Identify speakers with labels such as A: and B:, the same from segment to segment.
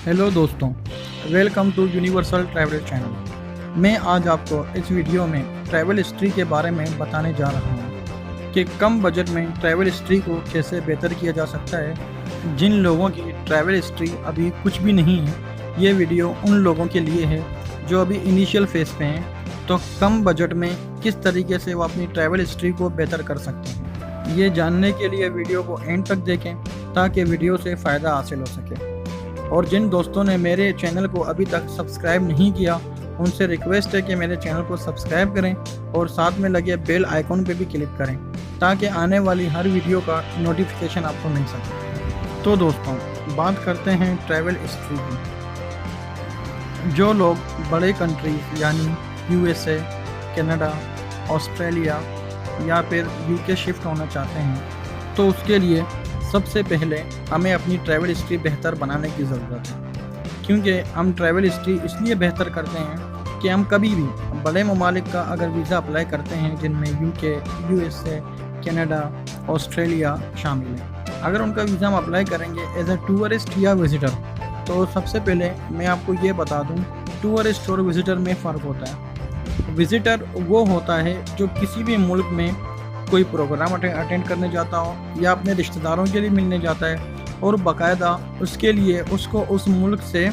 A: Hello दोस्तों, welcome to universal travel channel. मैं आज आपको इस वीडियो में ट्रैवल हिस्ट्री के बारे में बताने जा रहा हूँ कि कम बजट में ट्रैवल हिस्ट्री को कैसे बेहतर किया जा सकता है। जिन लोगों की ट्रैवल हिस्ट्री अभी कुछ भी नहीं है, ये वीडियो उन लोगों के लिए है जो अभी इनिशियल फेज पे हैं। तो कम बजट में किस तरीके से वो अपनी ट्रैवल हिस्ट्री को बेहतर कर सकते हैं, ये जानने के लिए वीडियो को एंड तक देखें ताकि वीडियो से फ़ायदा हासिल हो सके। और जिन दोस्तों ने मेरे चैनल को अभी तक सब्सक्राइब नहीं किया, उनसे रिक्वेस्ट है कि मेरे चैनल को सब्सक्राइब करें और साथ में लगे बेल आइकॉन पे भी क्लिक करें ताकि आने वाली हर वीडियो का नोटिफिकेशन आपको मिल सके। तो दोस्तों, बात करते हैं ट्रैवल हिस्ट्री की। जो लोग बड़े कंट्रीज यानी यूएसए, कनाडा, ऑस्ट्रेलिया या फिर यूके शिफ्ट होना चाहते हैं, तो उसके लिए सबसे पहले हमें अपनी ट्रैवल हिस्ट्री बेहतर बनाने की ज़रूरत है। क्योंकि हम ट्रैवल हिस्ट्री इसलिए बेहतर करते हैं कि हम कभी भी बड़े ममालिक का अगर वीज़ा अप्लाई करते हैं, जिनमें यूके, यूएसए, कनाडा, ऑस्ट्रेलिया शामिल है, अगर उनका वीज़ा हम अप्लाई करेंगे एज ए टूरिस्ट या विज़िटर, तो सबसे पहले मैं आपको ये बता दूँ, टूरिस्ट और विज़िटर में फ़र्क होता है। विज़िटर वो होता है जो किसी भी मुल्क में कोई प्रोग्राम अटेंड करने जाता हो या अपने रिश्तेदारों के लिए मिलने जाता है और बाकायदा उसके लिए उसको उस मुल्क से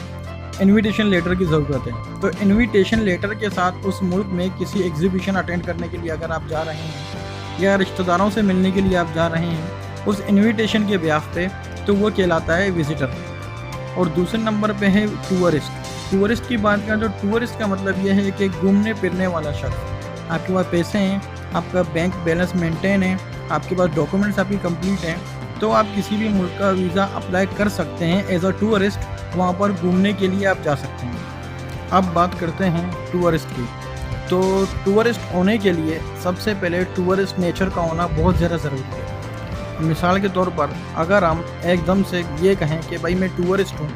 A: इनविटेशन लेटर की ज़रूरत है। तो इनविटेशन लेटर के साथ उस मुल्क में किसी एग्जीबिशन अटेंड करने के लिए अगर आप जा रहे हैं या रिश्तेदारों से मिलने के लिए आप जा रहे हैं उस इनविटेशन के ब्याह पे, तो वो कहलाता है विज़िटर। और दूसरे नंबर पे है टूरिस्ट। टूरिस्ट की बात करें तो टूरिस्ट का मतलब ये है कि घूमने फिरने वाला शख्स। आपके पास पैसे हैं, आपका बैंक बैलेंस मेंटेन है, आपके पास डॉक्यूमेंट्स आपकी कंप्लीट हैं, तो आप किसी भी मुल्क का वीज़ा अप्लाई कर सकते हैं एज अ टूरिस्ट। वहाँ पर घूमने के लिए आप जा सकते हैं। अब बात करते हैं टूरिस्ट की। तो टूरिस्ट होने के लिए सबसे पहले टूरिस्ट नेचर का होना बहुत ज़्यादा ज़रूरी है। मिसाल के तौर पर अगर हम एकदम से ये कहें कि भाई मैं टूरिस्ट हूँ,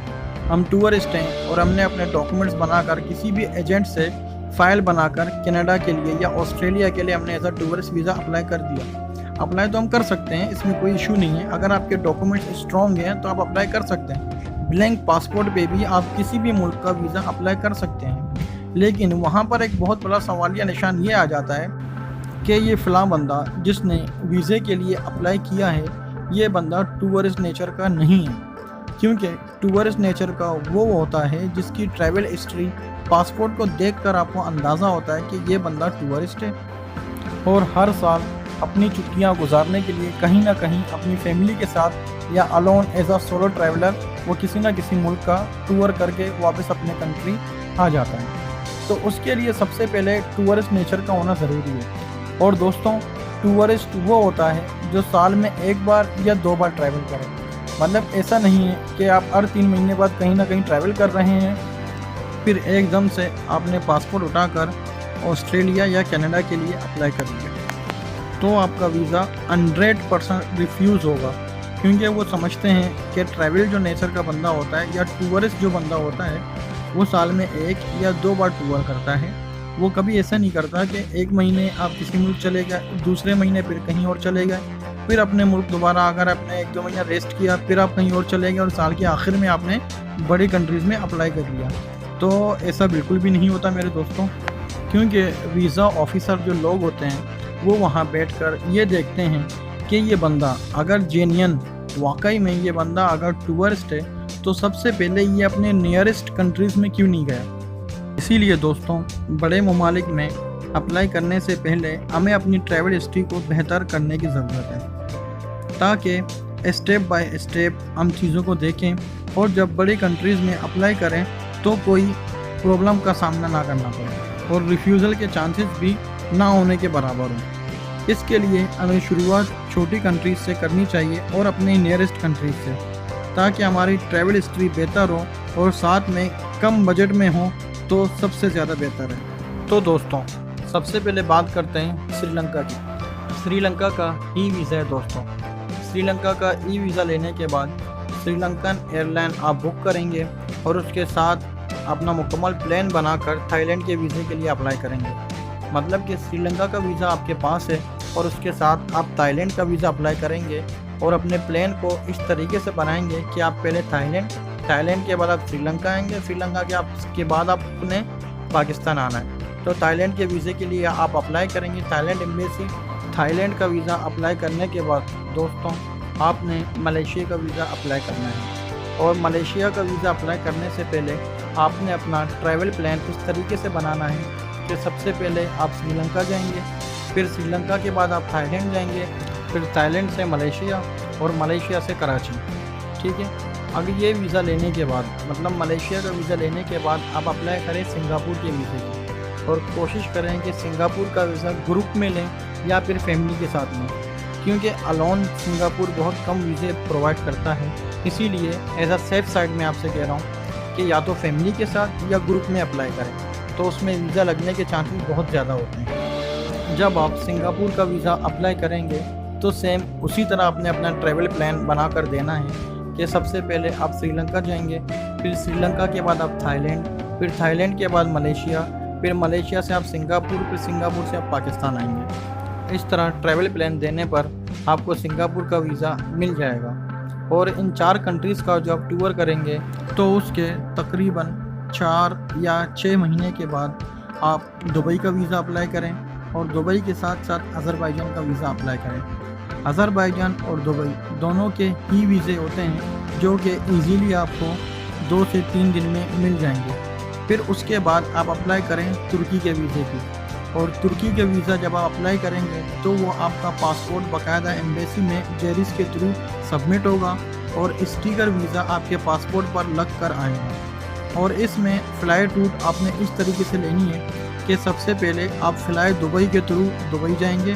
A: हम टूरिस्ट हैं और हमने अपने डॉक्यूमेंट्स बनाकर किसी भी एजेंट से फ़ाइल बनाकर कनाडा के लिए या ऑस्ट्रेलिया के लिए हमने as a tourist visa apply कर दिया। अप्लाई तो हम कर सकते हैं, इसमें कोई इशू नहीं है। अगर आपके डॉक्यूमेंट्स स्ट्रॉन्ग हैं तो आप अप्लाई कर सकते हैं। ब्लैंक पासपोर्ट पे भी आप किसी भी मुल्क का वीज़ा अप्लाई कर सकते हैं। लेकिन वहाँ पर एक बहुत बड़ा सवालिया निशान ये आ जाता है कि ये फ़लाँ बंदा जिसने वीज़े के लिए अप्लाई किया है, ये बंदा टूरिस्ट नेचर का नहीं है। क्योंकि टूरिस्ट नेचर का वो होता है जिसकी ट्रैवल हिस्ट्री, पासपोर्ट को देखकर आपको अंदाज़ा होता है कि ये बंदा टूरिस्ट है और हर साल अपनी छुट्टियां गुजारने के लिए कहीं ना कहीं अपनी फैमिली के साथ या alone as a solo traveller वो किसी न किसी मुल्क का टूर करके वापस अपने कंट्री आ जाता है। तो उसके लिए सबसे पहले टूरिस्ट नेचर का होना ज़रूरी है। और दोस्तों, टूरिस्ट वो होता है जो साल में एक बार या 2 बार ट्रैवल करे। मतलब ऐसा नहीं है कि आप हर 3 महीने बाद कहीं ना कहीं ट्रैवल कर रहे हैं, फिर एकदम से आपने पासपोर्ट उठाकर ऑस्ट्रेलिया या कनाडा के लिए अप्लाई कर दिया, तो आपका वीज़ा 100% रिफ्यूज़ होगा। क्योंकि वो समझते हैं कि ट्रैवल जो नेचर का बंदा होता है या टूरिस्ट जो बंदा होता है, वो साल में 1 या 2 बार टूर करता है। वो कभी ऐसा नहीं करता कि एक महीने आप किसी मुल्क चले गए, दूसरे महीने फिर कहीं और चले गए, फिर अपने मुल्क दोबारा अगर आपने 1-2 महीना रेस्ट किया, फिर आप कहीं और चले गए और साल के आखिर में आपने बड़ी कंट्रीज़ में अप्लाई कर लिया। तो ऐसा बिल्कुल भी नहीं होता मेरे दोस्तों। क्योंकि वीज़ा ऑफिसर जो लोग होते हैं वो वहाँ बैठकर ये देखते हैं कि ये बंदा अगर जेन्युइन वाकई में ये बंदा अगर टूरिस्ट है, तो सबसे पहले ये अपने नियरेस्ट कंट्रीज़ में क्यों नहीं गया। इसीलिए दोस्तों, बड़े ममालिक में अप्लाई करने से पहले हमें अपनी ट्रैवल हिस्ट्री को बेहतर करने की ज़रूरत है, ताकि स्टेप बाय स्टेप हम चीज़ों को देखें और जब बड़ी कंट्रीज़ में अप्लाई करें तो कोई प्रॉब्लम का सामना ना करना पड़े और रिफ्यूज़ल के चांसेस भी ना होने के बराबर हों। इसके लिए हमें शुरुआत छोटी कंट्रीज़ से करनी चाहिए और अपने नियरेस्ट कंट्रीज़ से, ताकि हमारी ट्रैवल हिस्ट्री बेहतर हो और साथ में कम बजट में हो तो सबसे ज़्यादा बेहतर है। तो दोस्तों, सबसे पहले बात करते हैं श्रीलंका की। श्रीलंका का ई वीज़ा है दोस्तों। श्रीलंका का ई वीज़ा लेने के बाद श्रीलंकन एयरलाइन आप बुक करेंगे और उसके साथ अपना मुकम्मल प्लान बनाकर थाईलैंड के वीज़े के लिए अप्लाई करेंगे। मतलब कि श्रीलंका का वीज़ा आपके पास है और उसके साथ आप थाईलैंड का वीज़ा अप्लाई करेंगे और अपने प्लान को इस तरीके से बनाएंगे कि आप पहले थाईलैंड थाईलैंड के बाद आप श्रीलंका आएंगे, श्रीलंका के बाद आप अपने पाकिस्तान आना है। तो थाईलैंड के वीज़े के लिए आप अप्लाई करेंगे थाईलैंड एम्बेसी। थाईलैंड का वीज़ा अप्लाई करने के बाद दोस्तों आपने मलेशिया का वीज़ा अप्लाई करना है, और मलेशिया का वीज़ा अप्लाई करने से पहले आपने अपना ट्रैवल प्लान इस तरीके से बनाना है कि सबसे पहले आप श्रीलंका जाएंगे, फिर श्रीलंका के बाद आप थाईलैंड जाएंगे, फिर थाईलैंड से मलेशिया और मलेशिया से कराची। ठीक है, अगर ये वीज़ा लेने के बाद मतलब मलेशिया का वीज़ा लेने के बाद आप अप्लाई करें सिंगापुर के वीज़े की, और कोशिश करें कि सिंगापुर का वीज़ा ग्रुप में लें या फिर फैमिली के साथ में, क्योंकि अलोन सिंगापुर बहुत कम वीज़े प्रोवाइड करता है। इसीलिए एज अ सेफ साइड में आपसे कह रहा हूँ कि या तो फैमिली के साथ या ग्रुप में अप्लाई करें, तो उसमें वीज़ा लगने के चांसेस बहुत ज़्यादा होते हैं। जब आप सिंगापुर का वीज़ा अप्लाई करेंगे तो सेम उसी तरह आपने अपना ट्रैवल प्लान बना कर देना है कि सबसे पहले आप श्रीलंका जाएंगे, फिर श्रीलंका के बाद आप थाईलैंड, फिर थाईलैंड के बाद मलेशिया, फिर मलेशिया से आप सिंगापुर, फिर सिंगापुर से आप पाकिस्तान आएंगे। इस तरह ट्रैवल प्लान देने पर आपको सिंगापुर का वीज़ा मिल जाएगा। और इन 4 कंट्रीज़ का जो आप टूर करेंगे तो उसके तकरीबन 4 या 6 महीने के बाद आप दुबई का वीज़ा अप्लाई करें, और दुबई के साथ साथ अज़रबैजान का वीज़ा अप्लाई करें। अज़रबैजान और दुबई दोनों के ही वीज़े होते हैं जो कि ईज़िली आपको 2 से 3 दिन में मिल जाएंगे। फिर उसके बाद आप अप्लाई करें तुर्की के वीज़े की, और तुर्की के वीज़ा जब आप अप्लाई करेंगे तो वो आपका पासपोर्ट बाकायदा एम्बेसी में जेरिस के थ्रू सबमिट होगा, और स्टिकर वीज़ा आपके पासपोर्ट पर लग कर आएगा। और इसमें फ़्लाइट रूट आपने इस तरीके से लेनी है कि सबसे पहले आप फ़्लाई दुबई के थ्रू दुबई जाएंगे।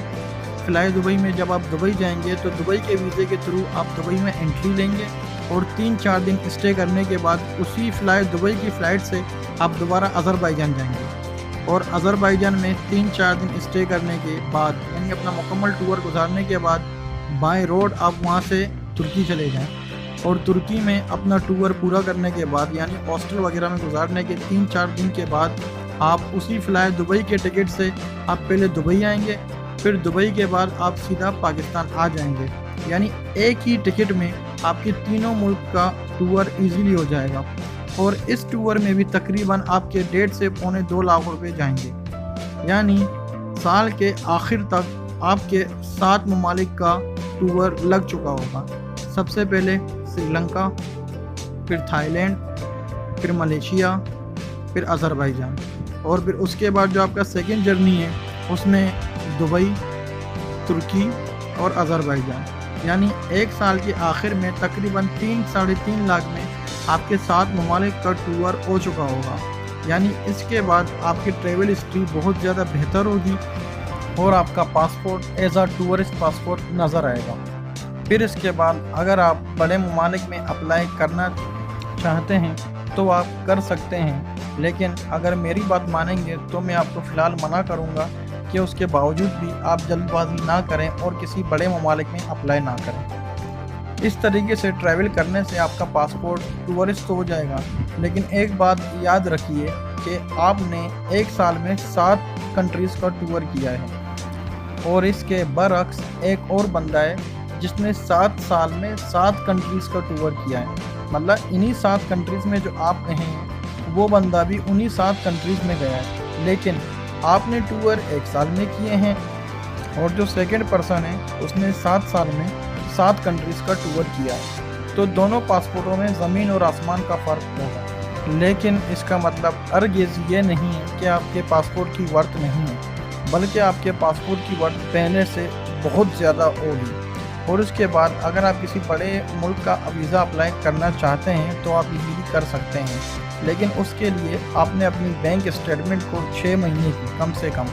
A: फ़्लाई दुबई में जब आप दुबई जाएंगे तो दुबई के वीज़े के थ्रू आप दुबई में एंट्री लेंगे, और 3-4 दिन स्टे करने के बाद उसी फ़्लाई दुबई की फ़्लाइट से आप दोबारा अज़रबैजान जाएंगे, और अज़रबैजान में 3-4 दिन स्टे करने के बाद यानी अपना मुकम्मल टूर गुजारने के बाद बाय रोड आप वहाँ से तुर्की चले जाएँ, और तुर्की में अपना टूर पूरा करने के बाद यानी हॉस्टल वगैरह में गुजारने के 3-4 दिन के बाद आप उसी फ़्लाई दुबई के टिकट से आप पहले दुबई आएंगे, फिर दुबई के बाद आप सीधा पाकिस्तान आ जाएंगे। यानी एक ही टिकट में आपके तीनों मुल्क का टूर इजीली हो जाएगा, और इस टूर में भी तकरीबन आपके 1.5 से पौने 2 लाख रुपए जाएंगे। यानी साल के आखिर तक आपके 7 ममालिक का टूर लग चुका होगा। सबसे पहले श्रीलंका, फिर थाईलैंड, फिर मलेशिया, फिर अज़रबैजान, और फिर उसके बाद जो आपका सेकंड जर्नी है उसमें दुबई, तुर्की और अज़रबैजान। यानी एक साल के आखिर में तकरीबन 3-3.5 लाख में आपके 7 ममालिक का टूर हो चुका होगा। यानी इसके बाद आपकी ट्रैवल हिस्ट्री बहुत ज़्यादा बेहतर होगी, और आपका पासपोर्ट एज आ टूरिस्ट पासपोर्ट नज़र आएगा। फिर इसके बाद अगर आप बड़े ममालिक में अप्लाई करना चाहते हैं तो आप कर सकते हैं, लेकिन अगर मेरी बात मानेंगे तो मैं आपको फ़िलहाल मना करूंगा कि उसके बावजूद भी आप जल्दबाजी ना करें और किसी बड़े ममालिक में अप्लाई ना करें। इस तरीके से ट्रैवल करने से आपका पासपोर्ट टूरिस्ट तो हो जाएगा, लेकिन एक बात याद रखिए कि आपने एक साल में 7 कंट्रीज़ का टूर किया है, और इसके बरअक्स एक और बंदा है जिसने 7 साल में 7 कंट्रीज़ का टूर किया है। मतलब इन्हीं 7 कंट्रीज़ में जो आप गए हैं वो बंदा भी उन्हीं 7 कंट्रीज़ में गया है, लेकिन आपने टूर 1 साल में किए हैं, और जो सेकंड पर्सन है उसने 7 साल में 7 कंट्रीज़ का टूर किया है। तो दोनों पासपोर्टों में ज़मीन और आसमान का फ़र्क होगा, लेकिन इसका मतलब अर्गिज़ ये नहीं है कि आपके पासपोर्ट की वर्थ नहीं है, बल्कि आपके पासपोर्ट की वर्थ पहले से बहुत ज़्यादा होगी। और उसके बाद अगर आप किसी बड़े मुल्क का वीज़ा अप्लाई करना चाहते हैं तो आप इजीली कर सकते हैं, लेकिन उसके लिए आपने अपनी बैंक स्टेटमेंट को 6 महीने की कम से कम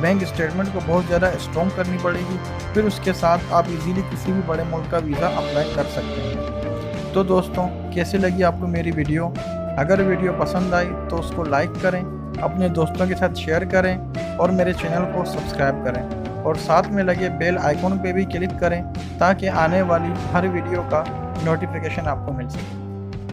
A: बैंक स्टेटमेंट को बहुत ज़्यादा स्ट्रॉन्ग करनी पड़ेगी। फिर उसके साथ आप इजीली किसी भी बड़े मुल्क का वीज़ा अप्लाई कर सकते हैं। तो दोस्तों, कैसी लगी आपको मेरी वीडियो? अगर वीडियो पसंद आई तो उसको लाइक करें, अपने दोस्तों के साथ शेयर करें, और मेरे चैनल को सब्सक्राइब करें, और साथ में लगे बेल आइकॉन पे भी क्लिक करें ताकि आने वाली हर वीडियो का नोटिफिकेशन आपको मिल सके।